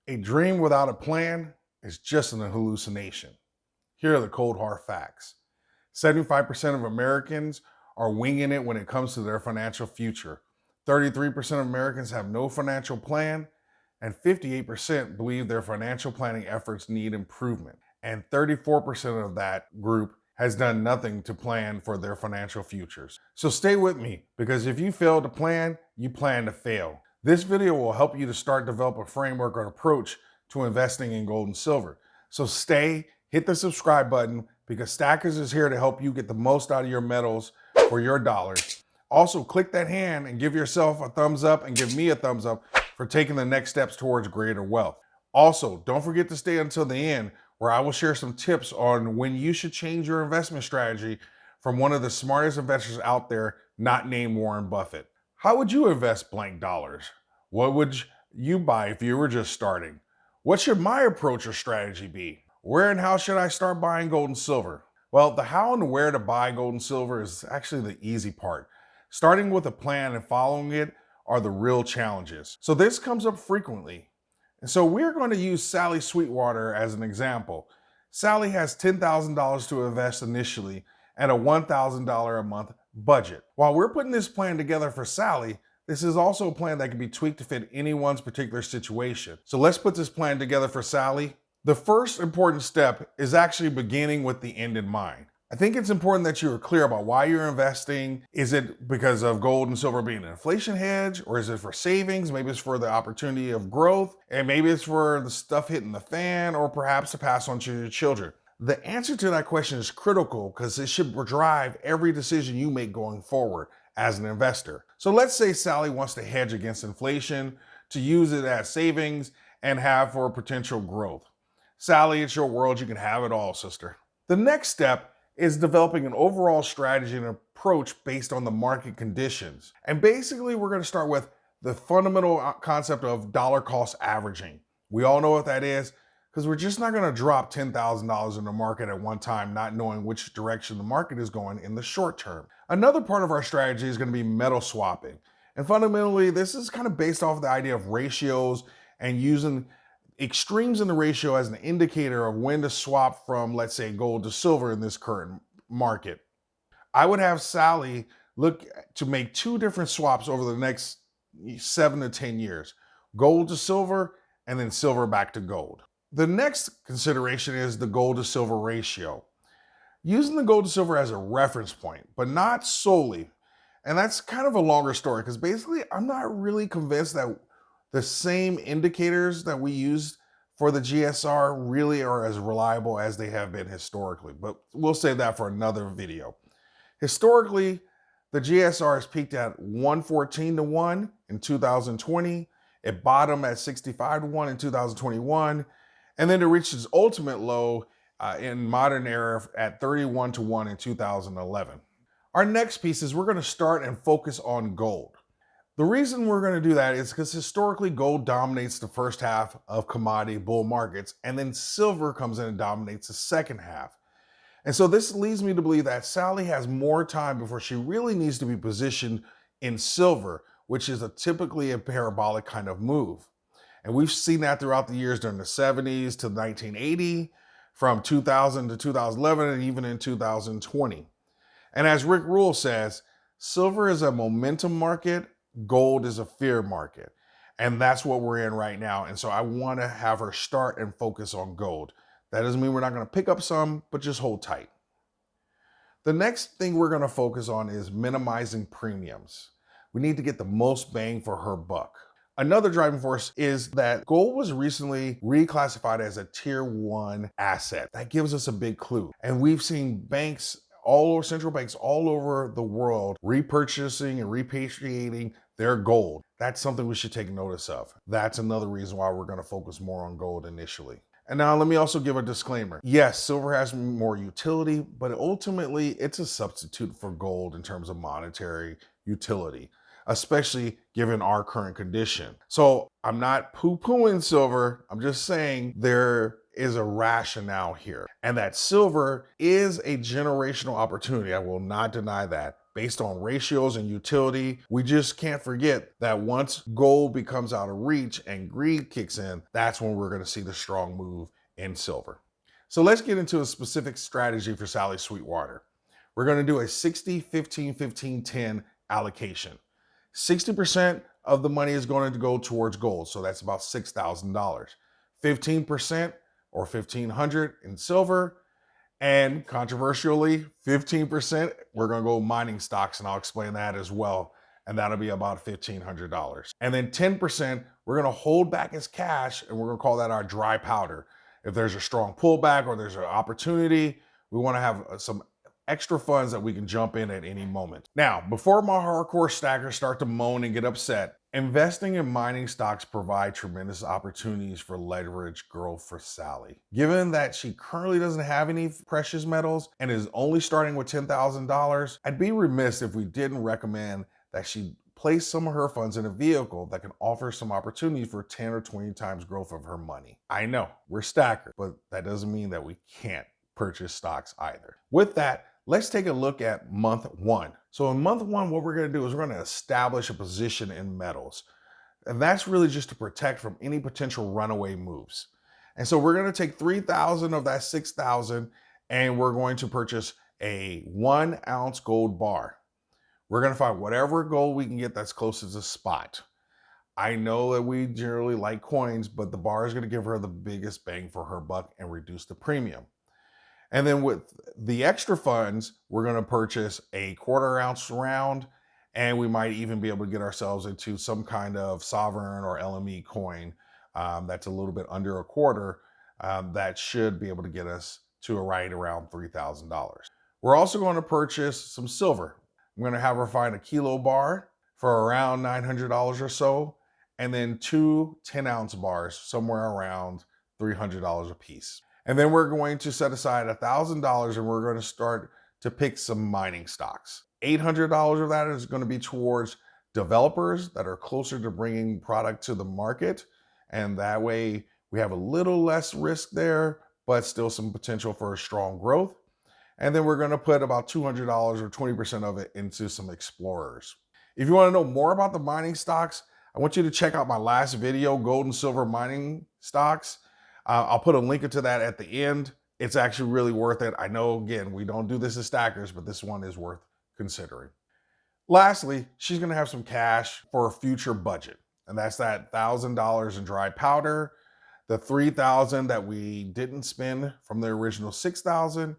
A dream without a plan is just an hallucination. Here are the cold hard facts. 75% of Americans are winging it when it comes to their financial future. 33% of Americans have no financial plan, and 58% believe their financial planning efforts need improvement. And 34% of that group has done nothing to plan for their financial futures. So stay with me, because if you fail to plan, you plan to fail. This video will help you to start develop a framework or approach to investing in gold and silver. So stay, hit the subscribe button, because Stackers is here to help you get the most out of your metals for your dollars. Also, click that hand and give yourself a thumbs up and give me a thumbs up for taking the next steps towards greater wealth. Also, don't forget to stay until the end, where I will share some tips on when you should change your investment strategy from one of the smartest investors out there, not named Warren Buffett. How would you invest blank dollars? What would you buy if you were just starting? What should my approach or strategy be? Where and how should I start buying gold and silver? Well, the how and where to buy gold and silver is actually the easy part. Starting with a plan and following it are the real challenges. So this comes up frequently. And so we're going to use Sally Sweetwater as an example. Sally has $10,000 to invest initially and a $1,000 a month budget. While we're putting this plan together for Sally, this is also a plan that can be tweaked to fit anyone's particular situation. So let's put this plan together for Sally. The first important step is actually beginning with the end in mind. I think it's important that you are clear about why you're investing. Is it because of gold and silver being an inflation hedge, or is it for savings? Maybe it's for the opportunity of growth, and maybe it's for the stuff hitting the fan, or perhaps to pass on to your children. The answer to that question is critical, because it should drive every decision you make going forward as an investor. So let's say Sally wants to hedge against inflation, to use it as savings, and have for potential growth. Sally, it's your world. You can have it all, sister. The next step is developing an overall strategy and approach based on the market conditions. And basically, we're going to start with the fundamental concept of dollar cost averaging. We all know what that is, because we're just not going to drop $10,000 in the market at one time, not knowing which direction the market is going in the short term. Another part of our strategy is going to be metal swapping. And fundamentally, this is kind of based off the idea of ratios and using extremes in the ratio as an indicator of when to swap from, let's say, gold to silver in this current market. I would have Sally look to make two different swaps over the next 7 to 10 years, gold to silver and then silver back to gold. The next consideration is the gold to silver ratio. Using the gold to silver as a reference point, but not solely. And that's kind of a longer story, because basically I'm not really convinced that the same indicators that we use for the GSR really are as reliable as they have been historically, but we'll save that for another video. Historically, the GSR has peaked at 114 to 1 in 2020. It bottomed at 65 to 1 in 2021, and then it reached its ultimate low in modern era at 31 to 1 in 2011. Our next piece is we're going to start and focus on gold. The reason we're going to do that is because historically gold dominates the first half of commodity bull markets, and then silver comes in and dominates the second half. And so this leads me to believe that Sally has more time before she really needs to be positioned in silver, which is typically a parabolic kind of move. And we've seen that throughout the years during the 70s to 1980, from 2000 to 2011, and even in 2020. And as Rick Rule says, silver is a momentum market, gold is a fear market. And that's what we're in right now. And so I want to have her start and focus on gold. That doesn't mean we're not going to pick up some, but just hold tight. The next thing we're going to focus on is minimizing premiums. We need to get the most bang for her buck. Another driving force is that gold was recently reclassified as a tier 1 asset. That gives us a big clue. And we've seen banks all over, central banks all over the world, repurchasing and repatriating their gold. That's something we should take notice of. That's another reason why we're going to focus more on gold initially. And now let me also give a disclaimer. Yes, silver has more utility, but ultimately it's a substitute for gold in terms of monetary utility, especially given our current condition. So I'm not poo-pooing silver. I'm just saying there is a rationale here, and that silver is a generational opportunity. I will not deny that, based on ratios and utility. We just can't forget that once gold becomes out of reach and greed kicks in, that's when we're going to see the strong move in silver. So let's get into a specific strategy for Sally Sweetwater. We're going to do a 60, 15, 15, 10 allocation. 60% of the money is going to go towards gold, so that's about $6,000. 15% or $1,500 in silver, and controversially, 15%, we're going to go mining stocks, and I'll explain that as well. And that'll be about $1,500. And then 10%, we're going to hold back as cash, and we're going to call that our dry powder. If there's a strong pullback or there's an opportunity, we want to have some extra funds that we can jump in at any moment. Now, before my hardcore stackers start to moan and get upset, investing in mining stocks provide tremendous opportunities for leverage growth for Sally. Given that she currently doesn't have any precious metals and is only starting with $10,000, I'd be remiss if we didn't recommend that she place some of her funds in a vehicle that can offer some opportunity for 10 or 20 times growth of her money. I know, we're stackers, but that doesn't mean that we can't purchase stocks either. With that, let's take a look at month one. So in month one, what we're going to do is we're going to establish a position in metals. And that's really just to protect from any potential runaway moves. And so we're going to take 3,000 of that 6,000 and we're going to purchase a 1 ounce gold bar. We're going to find whatever gold we can get that's closest to spot. I know that we generally like coins, but the bar is going to give her the biggest bang for her buck and reduce the premium. And then with the extra funds, we're going to purchase a 1/4 ounce round, and we might even be able to get ourselves into some kind of sovereign or LME coin that's a little bit under 1/4 that should be able to get us to right around $3,000. We're also going to purchase some silver. I'm going to have her find a kilo bar for around $900 or so, and then 2 10-ounce bars somewhere around $300 a piece. And then we're going to set aside $1,000 and we're going to start to pick some mining stocks. $800 of that is going to be towards developers that are closer to bringing product to the market. And that way we have a little less risk there, but still some potential for a strong growth. And then we're going to put about $200 or 20% of it into some explorers. If you want to know more about the mining stocks, I want you to check out my last video, Gold and Silver Mining Stocks. I'll put a link to that at the end. It's actually really worth it. I know, again, we don't do this as stackers, but this one is worth considering. Lastly, she's going to have some cash for a future budget. And that's that $1,000 in dry powder, the $3,000 that we didn't spend from the original $6,000,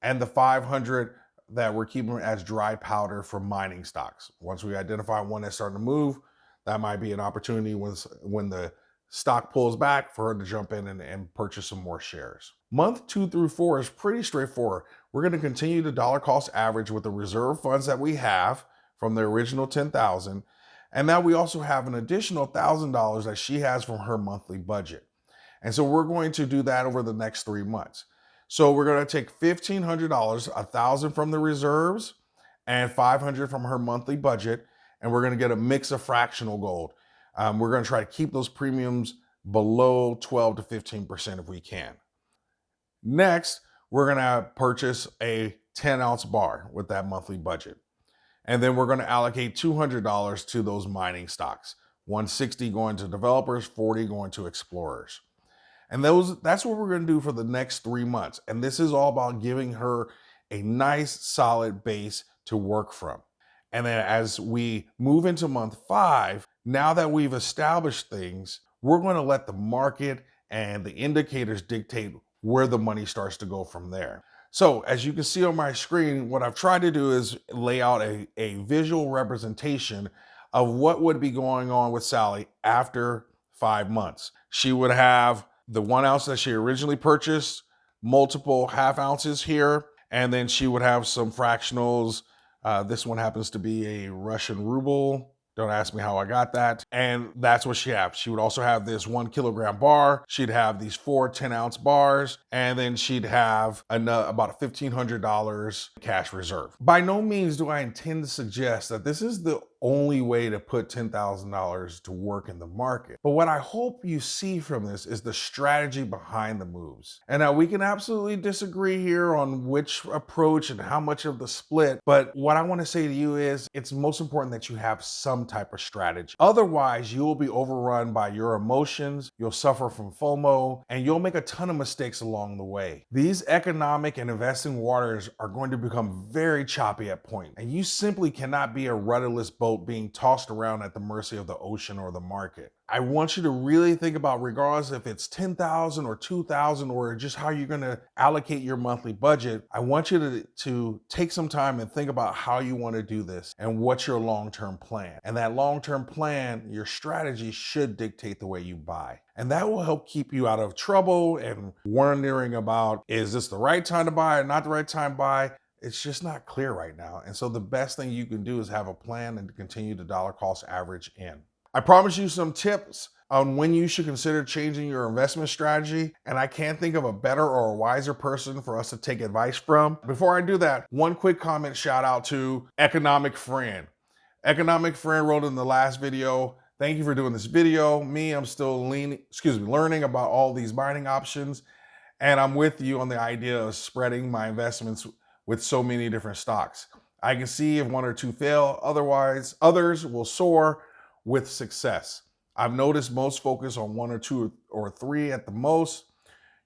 and the $500 that we're keeping as dry powder for mining stocks. Once we identify one that's starting to move, that might be an opportunity when the stock pulls back for her to jump in and purchase some more shares. Month 2 through 4 is pretty straightforward. We're going to continue to dollar cost average with the reserve funds that we have from the original $10,000. And now we also have an additional $1,000 that she has from her monthly budget. And so we're going to do that over the next 3 months. So we're going to take $1,500, $1,000 from the reserves and $500 from her monthly budget. And we're going to get a mix of fractional gold. We're going to try to keep those premiums below 12 to 15% if we can. Next, we're going to purchase a 10-ounce bar with that monthly budget. And then we're going to allocate $200 to those mining stocks. $160 going to developers, $40 going to explorers. And that's what we're going to do for the next 3 months. And this is all about giving her a nice, solid base to work from. And then as we move into month 5, now that we've established things, we're going to let the market and the indicators dictate where the money starts to go from there. So as you can see on my screen, what I've tried to do is lay out a visual representation of what would be going on with Sally after 5 months. She would have the 1 ounce that she originally purchased, multiple half ounces here, and then she would have some fractionals. This one happens to be a Russian ruble. Don't ask me how I got that. And that's what she has. She would also have this 1 kilogram bar. She'd have these 4 10-ounce bars. And then she'd have about $1,500 cash reserve. By no means do I intend to suggest that this is the only way to put $10,000 to work in the market. But what I hope you see from this is the strategy behind the moves. And now we can absolutely disagree here on which approach and how much of the split, but what I want to say to you is it's most important that you have some type of strategy. Otherwise, you will be overrun by your emotions, you'll suffer from FOMO, and you'll make a ton of mistakes along the way. These economic and investing waters are going to become very choppy at points, and you simply cannot be a rudderless boat being tossed around at the mercy of the ocean or the market. I want you to really think about, regardless if it's 10,000 or 2,000 or just how you're going to allocate your monthly budget, I want you to take some time and think about how you want to do this and what's your long-term plan. And that long-term plan, your strategy should dictate the way you buy. And that will help keep you out of trouble and wondering about, is this the right time to buy or not the right time to buy? It's just not clear right now. And so the best thing you can do is have a plan and to continue to dollar cost average in. I promise you some tips on when you should consider changing your investment strategy, and I can't think of a better or a wiser person for us to take advice from. Before I do that, one quick comment shout out to Economic Friend. Economic Friend wrote in the last video, thank you for doing this video. I'm still learning about all these buying options, and I'm with you on the idea of spreading my investments with so many different stocks. I can see if one or two fail, otherwise others will soar with success. I've noticed most focus on one or two or three at the most.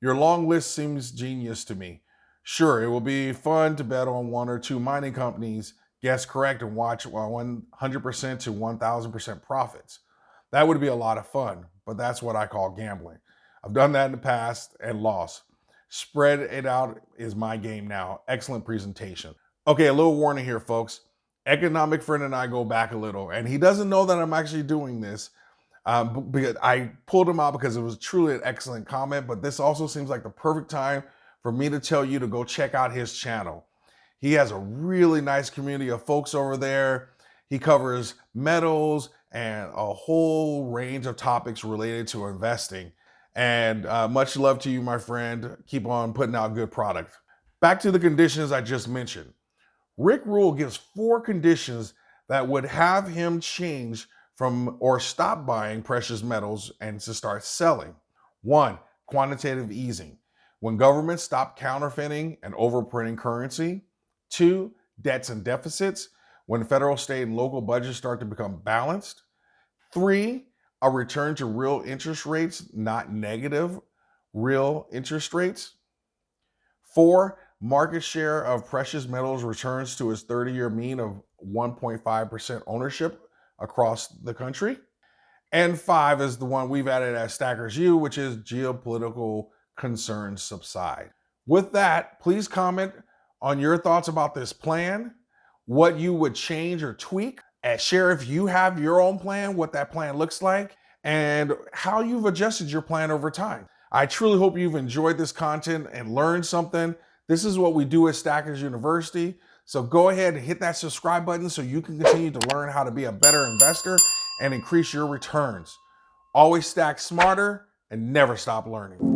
Your long list seems genius to me. Sure, it will be fun to bet on one or two mining companies, guess correct, and watch 100% to 1,000% profits. That would be a lot of fun, but that's what I call gambling. I've done that in the past and lost. Spread it out is my game now. Excellent presentation. Okay, a little warning here, folks. Economic Friend and I go back a little, and he doesn't know that I'm actually doing this. Because I pulled him out because it was truly an excellent comment, but this also seems like the perfect time for me to tell you to go check out his channel. He has a really nice community of folks over there. He covers metals and a whole range of topics related to investing. And much love to you, my friend. Keep on putting out good product. Back to the conditions I just mentioned. Rick Rule gives 4 conditions that would have him change from or stop buying precious metals and to start selling. 1, quantitative easing. When governments stop counterfeiting and overprinting currency. 2, debts and deficits. When federal, state, and local budgets start to become balanced. 3, a return to real interest rates, not negative real interest rates. 4, market share of precious metals returns to its 30-year mean of 1.5% ownership across the country. And 5 is the one we've added as Stackers U, which is geopolitical concerns subside. With that, please comment on your thoughts about this plan, what you would change or tweak, and share if you have your own plan, what that plan looks like, and how you've adjusted your plan over time. I truly hope you've enjoyed this content and learned something. This is what we do at Stackers University. So go ahead and hit that subscribe button so you can continue to learn how to be a better investor and increase your returns. Always stack smarter and never stop learning.